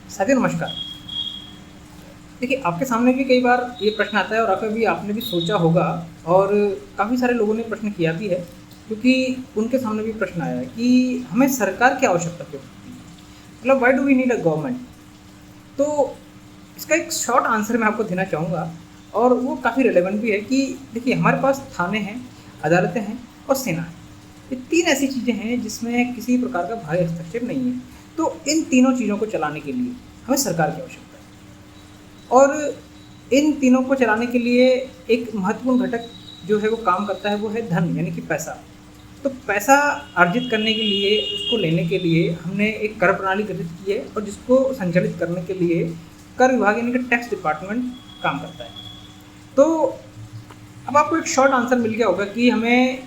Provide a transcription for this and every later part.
साथियों नमस्कार। देखिए, आपके सामने भी कई बार ये प्रश्न आता है और कभी आपने भी सोचा होगा और काफ़ी सारे लोगों ने प्रश्न किया भी है, क्योंकि उनके सामने भी प्रश्न आया है कि हमें सरकार की आवश्यकता क्यों पड़ती है? मतलब why do we need a government? तो इसका एक शॉर्ट आंसर मैं आपको देना चाहूँगा और वो काफ़ी रिलेवेंट भी है कि देखिए, हमारे पास थाने हैं, अदालतें हैं और सेना है। ये 3 ऐसी चीज़ें हैं जिसमें किसी प्रकार का बाह्य हस्तक्षेप नहीं है। तो इन तीनों चीज़ों को चलाने के लिए हमें सरकार की आवश्यकता है। और इन तीनों को चलाने के लिए एक महत्वपूर्ण घटक जो है वो काम करता है, वो है धन यानी कि पैसा। तो पैसा अर्जित करने के लिए, उसको लेने के लिए हमने एक कर प्रणाली गठित की है और जिसको संचालित करने के लिए कर विभाग यानी कि टैक्स डिपार्टमेंट काम करता है। तो अब आपको एक शॉर्ट आंसर मिल गया होगा कि हमें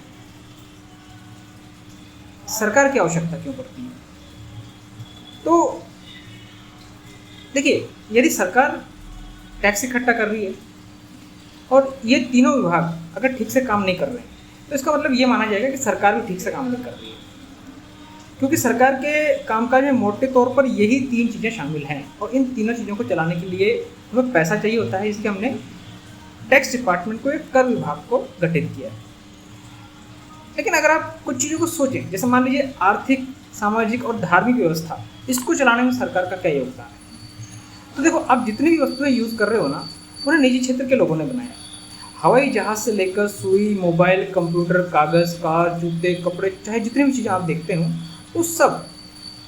सरकार की आवश्यकता क्यों पड़ती है। तो देखिए, यदि सरकार टैक्स इकट्ठा कर रही है और ये तीनों विभाग अगर ठीक से काम नहीं कर रहे हैं, तो इसका मतलब ये माना जाएगा कि सरकार भी ठीक से काम नहीं कर रही है, क्योंकि सरकार के कामकाज में मोटे तौर पर यही 3 चीज़ें शामिल हैं और इन तीनों चीज़ों को चलाने के लिए हमें पैसा चाहिए होता है। इसलिए हमने टैक्स डिपार्टमेंट को, एक कर विभाग को गठित किया है। लेकिन अगर आप कुछ चीज़ों को सोचें, जैसे मान लीजिए आर्थिक, सामाजिक और धार्मिक व्यवस्था, इसको चलाने में सरकार का क्या योगदान है? तो देखो, आप जितनी भी वस्तुएं यूज़ कर रहे हो ना, उन्हें निजी क्षेत्र के लोगों ने बनाया। हवाई जहाज़ से लेकर सुई, मोबाइल, कंप्यूटर, कागज़, कार, जूते, कपड़े, चाहे जितनी भी चीज़ें आप देखते हो, वो सब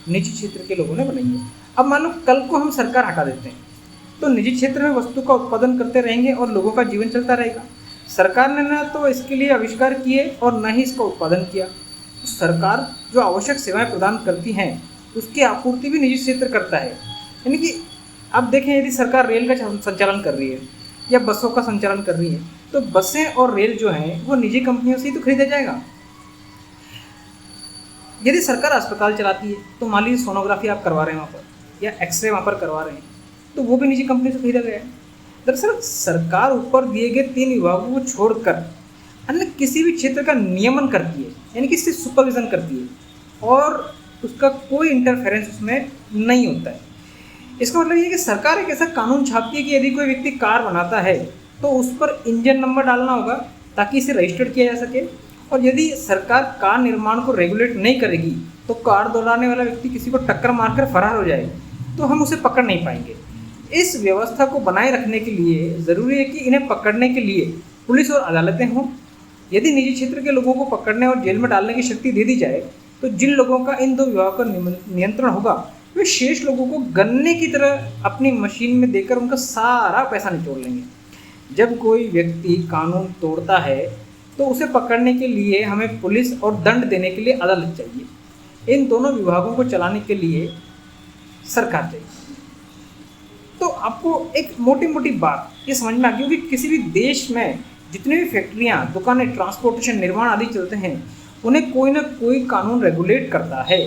निजी क्षेत्र के लोगों ने बनाई है। अब मान लो कल को हम सरकार हटा देते हैं, तो निजी क्षेत्र में वस्तु का उत्पादन करते रहेंगे और लोगों का जीवन चलता रहेगा। सरकार ने ना तो इसके लिए आविष्कार किए और न ही इसका उत्पादन किया। तो सरकार जो आवश्यक सेवाएं प्रदान करती हैं, उसकी आपूर्ति भी निजी क्षेत्र करता है। यानी कि अब देखें, यदि सरकार रेल का संचालन कर रही है या बसों का संचालन कर रही है, तो बसें और रेल जो हैं वो निजी कंपनियों से ही तो खरीदा जाएगा। यदि सरकार अस्पताल चलाती है, तो मान लीजिए सोनोग्राफी आप करवा रहे हैं वहाँ पर या एक्सरे वहाँ पर करवा रहे हैं, तो वो भी निजी कंपनी से खरीदा गया है। दरअसल सरकार ऊपर दिए गए 3 विभागों को छोड़कर अन्य किसी भी क्षेत्र का नियमन करती है, यानी कि सिर्फ सुपरविजन करती है और उसका कोई इंटरफेरेंस उसमें नहीं होता है। इसका मतलब ये है कि सरकार एक ऐसा कानून छापती है कि यदि कोई व्यक्ति कार बनाता है तो उस पर इंजन नंबर डालना होगा ताकि इसे रजिस्टर्ड किया जा सके, और यदि सरकार कार निर्माण को रेगुलेट नहीं करेगी तो कार दौड़ाने वाला व्यक्ति किसी को टक्कर मारकर फरार हो जाए तो हम उसे पकड़ नहीं पाएंगे। इस व्यवस्था को बनाए रखने के लिए ज़रूरी है कि इन्हें पकड़ने के लिए पुलिस और अदालतें हों। यदि निजी क्षेत्र के लोगों को पकड़ने और जेल में डालने की शक्ति दे दी जाए, तो जिन लोगों का इन 2 विभागों का नियंत्रण होगा, वे शेष लोगों को गन्ने की तरह अपनी मशीन में देकर उनका सारा पैसा निचोड़ लेंगे। जब कोई व्यक्ति कानून तोड़ता है तो उसे पकड़ने के लिए हमें पुलिस और दंड देने के लिए अदालत चाहिए। इन दोनों विभागों को चलाने के लिए सरकार चाहिए। तो आपको एक मोटी मोटी बात ये समझ में आ गई कि किसी भी देश में जितनी भी फैक्ट्रियाँ, दुकानें, ट्रांसपोर्टेशन, निर्माण आदि चलते हैं, उन्हें कोई ना कोई कानून रेगुलेट करता है।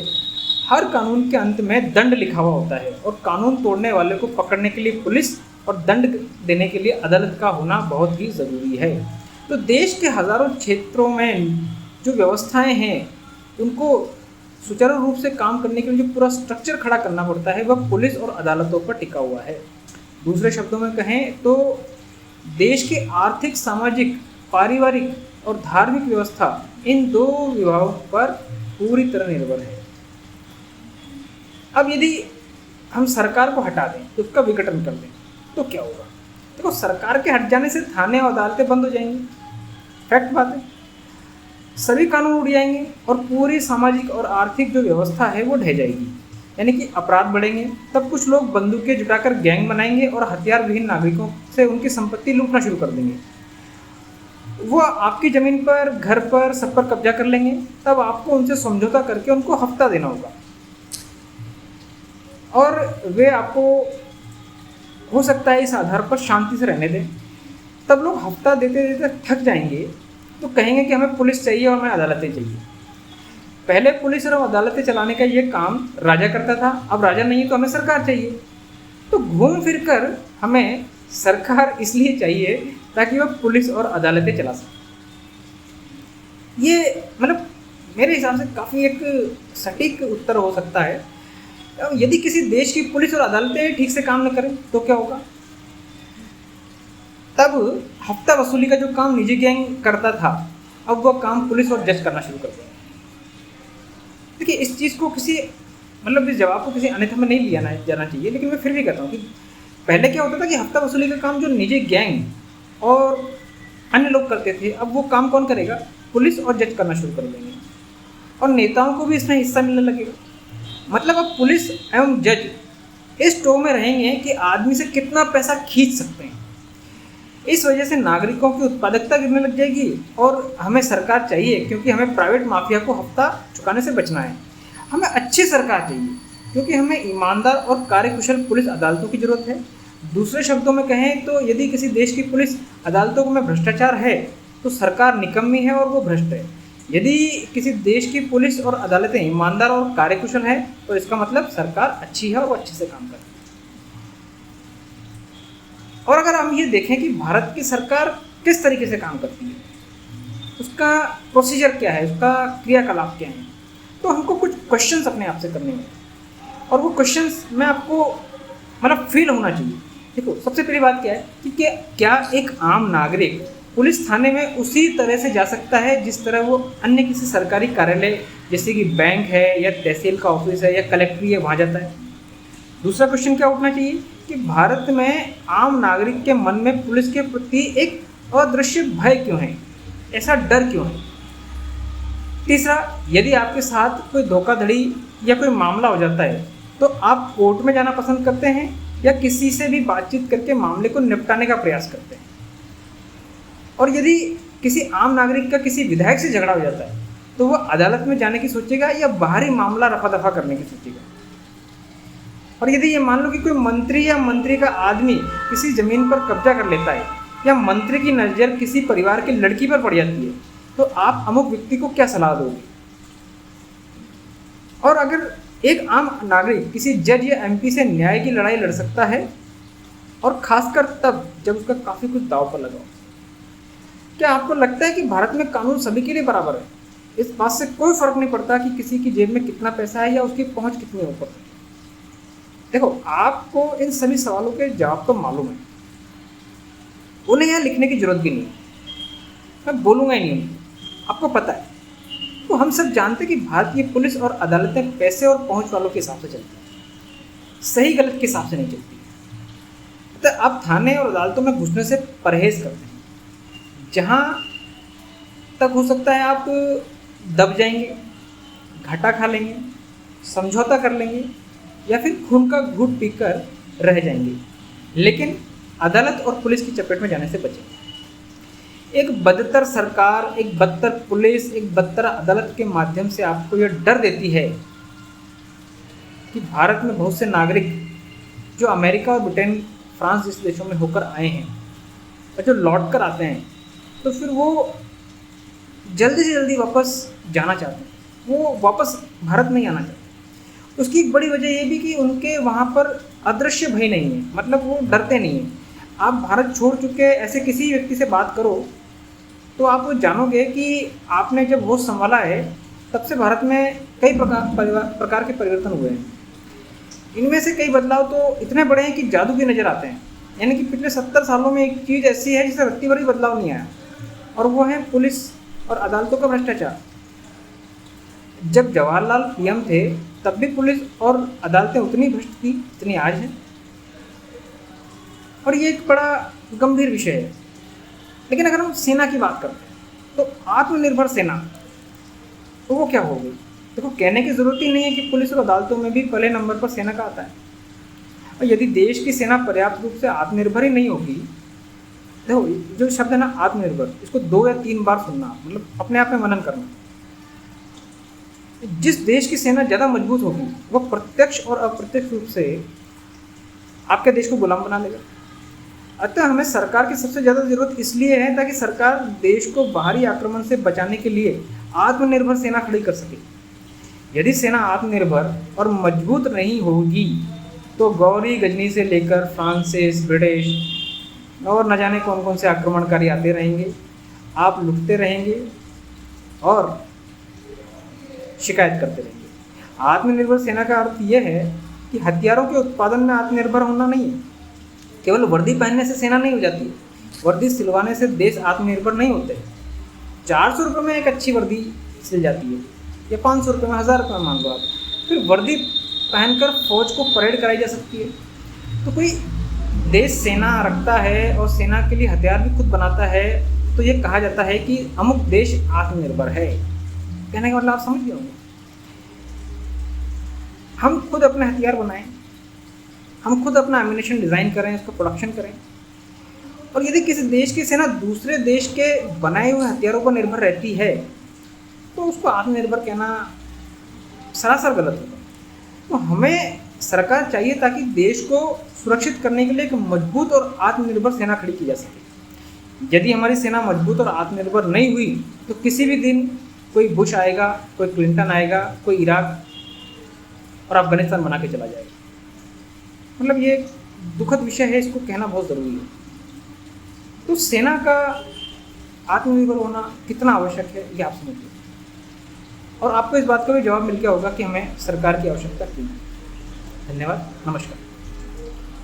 हर कानून के अंत में दंड लिखा हुआ होता है और कानून तोड़ने वाले को पकड़ने के लिए पुलिस और दंड देने के लिए अदालत का होना बहुत ही ज़रूरी है। तो देश के हज़ारों क्षेत्रों में जो व्यवस्थाएं हैं, उनको सुचारू रूप से काम करने के लिए जो पूरा स्ट्रक्चर खड़ा करना पड़ता है, वह पुलिस और अदालतों पर टिका हुआ है। दूसरे शब्दों में कहें तो देश की आर्थिक, सामाजिक, पारिवारिक और धार्मिक व्यवस्था इन 2 विभागों पर पूरी तरह निर्भर है। अब यदि हम सरकार को हटा दें, तो उसका विघटन कर दें, तो क्या होगा? देखो, सरकार के हट जाने से थाने और अदालतें बंद हो जाएंगी, फैक्ट बात है। सभी कानून उड़ जाएंगे और पूरी सामाजिक और आर्थिक जो व्यवस्था है वो ढह जाएगी, यानी कि अपराध बढ़ेंगे। तब कुछ लोग बंदूकें जुटाकर गैंग बनाएंगे और हथियार विहीन नागरिकों से उनकी संपत्ति लूटना शुरू कर देंगे। वो आपकी ज़मीन पर, घर पर, सब पर कब्जा कर लेंगे। तब आपको उनसे समझौता करके उनको हफ्ता देना होगा और वे आपको हो सकता है इस आधार पर शांति से रहने दें। तब लोग हफ्ता देते देते थक जाएंगे तो कहेंगे कि हमें पुलिस चाहिए और हमें अदालतें चाहिए। पहले पुलिस और अदालतें चलाने का ये काम राजा करता था, अब राजा नहीं है तो हमें सरकार चाहिए। तो घूम फिर कर हमें सरकार इसलिए चाहिए ताकि वह पुलिस और अदालतें चला सके। ये मतलब मेरे हिसाब से काफ़ी एक सटीक उत्तर हो सकता है अब यदि किसी देश की पुलिस और अदालतें ठीक से काम न करें तो क्या होगा? तब हफ्ता वसूली का जो काम निजी गैंग करता था, अब वो काम पुलिस और जज करना शुरू कर देंगे। देखिए, इस चीज़ को किसी मतलब इस जवाब को किसी अन्यथा में नहीं लिया जाना चाहिए, लेकिन मैं फिर भी कहता हूँ कि पहले क्या होता था कि हफ्ता वसूली का काम जो निजी गैंग और अन्य लोग करते थे, अब वो काम कौन करेगा? पुलिस और जज करना शुरू कर देंगे, और नेताओं को भी इसमें हिस्सा मिलने लगेगा। मतलब अब पुलिस एवं जज इस टो में रहेंगे कि आदमी से कितना पैसा खींच सकते हैं। इस वजह से नागरिकों की उत्पादकता गिरने लग जाएगी, और हमें सरकार चाहिए क्योंकि हमें प्राइवेट माफिया को हफ्ता चुकाने से बचना है। हमें अच्छी सरकार चाहिए क्योंकि हमें ईमानदार और कार्यकुशल पुलिस अदालतों की ज़रूरत है। दूसरे शब्दों में कहें तो यदि किसी देश की पुलिस अदालतों में भ्रष्टाचार है तो सरकार निकम्मी है और वो भ्रष्ट है। यदि किसी देश की पुलिस और अदालतें ईमानदार और कार्यकुशल है तो इसका मतलब सरकार अच्छी है और वो अच्छे से काम करती है। और अगर हम ये देखें कि भारत की सरकार किस तरीके से काम करती है, उसका प्रोसीजर क्या है, उसका क्रियाकलाप क्या है, तो हमको कुछ क्वेश्चंस अपने आप से करने होंगे, और वो क्वेश्चंस में आपको मतलब फील होना चाहिए। देखो, सबसे पहली बात क्या है कि क्या एक आम नागरिक पुलिस थाने में उसी तरह से जा सकता है जिस तरह वो अन्य किसी सरकारी कार्यालय जैसे कि बैंक है या तहसील का ऑफिस है या कलेक्ट्री है वहाँ जाता है? दूसरा क्वेश्चन क्या उठना चाहिए कि भारत में आम नागरिक के मन में पुलिस के प्रति एक अदृश्य भय क्यों है, ऐसा डर क्यों है? तीसरा, यदि आपके साथ कोई धोखाधड़ी या कोई मामला हो जाता है तो आप कोर्ट में जाना पसंद करते हैं या किसी से भी बातचीत करके मामले को निपटाने का प्रयास करते हैं? और यदि किसी आम नागरिक का किसी विधायक से झगड़ा हो जाता है तो वह अदालत में जाने की सोचेगा या बाहरी मामला रफा दफा करने की सोचेगा? और यदि ये मान लो कि कोई मंत्री या मंत्री का आदमी किसी ज़मीन पर कब्जा कर लेता है या मंत्री की नज़र किसी परिवार की लड़की पर पड़ जाती है, तो आप अमुक व्यक्ति को क्या सलाह दोगे? और अगर एक आम नागरिक किसी जज या एमपी से न्याय की लड़ाई लड़ सकता है, और खासकर तब जब उसका काफ़ी कुछ दांव पर लगा हो, क्या आपको लगता है कि भारत में कानून सभी के लिए बराबर है? इस बात से कोई फर्क नहीं पड़ता कि किसी की जेब में कितना पैसा है या उसकी पहुंच कितनी है ऊपर। देखो, आपको इन सभी सवालों के जवाब तो मालूम है, उन्हें यहाँ लिखने की जरूरत भी नहीं है, मैं बोलूँगा ही नहीं, आपको पता है। तो हम सब जानते हैं कि भारतीय पुलिस और अदालतें पैसे और पहुंच वालों के हिसाब से चलती हैं, सही गलत के हिसाब से नहीं चलती। तो आप थाने और अदालतों में घुसने से परहेज करते हैं। जहाँ तक हो सकता है आप दब जाएंगे, घाटा खा लेंगे, समझौता कर लेंगे या फिर खून का घूंट पीकर रह जाएंगे, लेकिन अदालत और पुलिस की चपेट में जाने से बचेंगे। एक बदतर सरकार, एक बदतर पुलिस, एक बदतर अदालत के माध्यम से आपको यह डर देती है कि भारत में बहुत से नागरिक जो अमेरिका और ब्रिटेन, फ्रांस जैसे देशों में होकर आए हैं और जो लौट कर आते हैं, तो फिर वो जल्दी से जल्दी वापस जाना चाहते हैं, वो वापस भारत नहीं आना चाहते। उसकी एक बड़ी वजह ये भी कि उनके वहाँ पर अदृश्य भय नहीं है, मतलब वो डरते नहीं हैं। आप भारत छोड़ चुके ऐसे किसी व्यक्ति से बात करो तो आप जानोगे कि आपने जब होश संभाला है तब से भारत में कई प्रकार के परिवर्तन हुए हैं। इनमें से कई बदलाव तो इतने बड़े हैं कि जादू भी नज़र आते हैं। यानी कि पिछले 70 सालों में एक चीज़ ऐसी है जिससे रत्ती भर भी बदलाव नहीं आया, और वो है पुलिस और अदालतों का भ्रष्टाचार। जब जवाहरलाल पीएम थे तब भी पुलिस और अदालतें उतनी भ्रष्ट थी जितनी आज हैं, और ये एक बड़ा गंभीर विषय है। लेकिन अगर हम सेना की बात करते हैं तो आत्मनिर्भर सेना, तो वो क्या होगी? देखो, कहने की ज़रूरत ही नहीं है कि पुलिस और अदालतों में भी पहले नंबर पर सेना का आता है। और यदि देश की सेना पर्याप्त रूप से आत्मनिर्भर ही नहीं होगी, देखो जो शब्द है ना आत्मनिर्भर, इसको 2 या 3 बार सुनना, मतलब अपने आप में मनन करना। जिस देश की सेना ज़्यादा मजबूत होगी वह प्रत्यक्ष और अप्रत्यक्ष रूप से आपके देश को गुलाम बना लेगा। अतः हमें सरकार की सबसे ज़्यादा ज़रूरत इसलिए है ताकि सरकार देश को बाहरी आक्रमण से बचाने के लिए आत्मनिर्भर सेना खड़ी कर सके। यदि सेना आत्मनिर्भर और मजबूत नहीं होगी तो गौरी गजनी से लेकर फ्रांसीस, ब्रिटिश और न जाने कौन कौन से आक्रमणकारी आते रहेंगे, आप लुटते रहेंगे और शिकायत करते रहेंगे। आत्मनिर्भर सेना का अर्थ यह है कि हथियारों के उत्पादन में आत्मनिर्भर होना नहीं है। केवल वर्दी पहनने से सेना नहीं हो जाती है, वर्दी सिलवाने से देश आत्मनिर्भर नहीं होते। 400 रुपये में एक अच्छी वर्दी सिल जाती है, या 500 रुपये में, 1000 रुपये मान लो आप, फिर वर्दी पहनकर फौज को परेड कराई जा सकती है। तो कोई देश सेना रखता है और सेना के लिए हथियार भी खुद बनाता है, तो ये कहा जाता है कि अमुक देश आत्मनिर्भर है। कहने का मतलब आप समझ गए होंगे। हम खुद अपने हथियार बनाएं, हम खुद अपना एम्यूनेशन डिज़ाइन करें, उसका प्रोडक्शन करें, और यदि किसी देश की सेना दूसरे देश के बनाए हुए हथियारों पर निर्भर रहती है तो उसको आत्मनिर्भर कहना सरासर गलत होगा। तो हमें सरकार चाहिए ताकि देश को सुरक्षित करने के लिए एक मजबूत और आत्मनिर्भर सेना खड़ी की जा सके। यदि हमारी सेना मजबूत और आत्मनिर्भर नहीं हुई तो किसी भी दिन कोई बुश आएगा, कोई क्लिंटन आएगा, कोई इराक और अफगानिस्तान बना के चला जाएगा। मतलब ये दुखद विषय है, इसको कहना बहुत ज़रूरी है। तो सेना का आत्मनिर्भर होना कितना आवश्यक है ये आप समझिए, और आपको इस बात का भी जवाब मिल गया होगा कि हमें सरकार की आवश्यकता क्यों है। धन्यवाद, नमस्कार।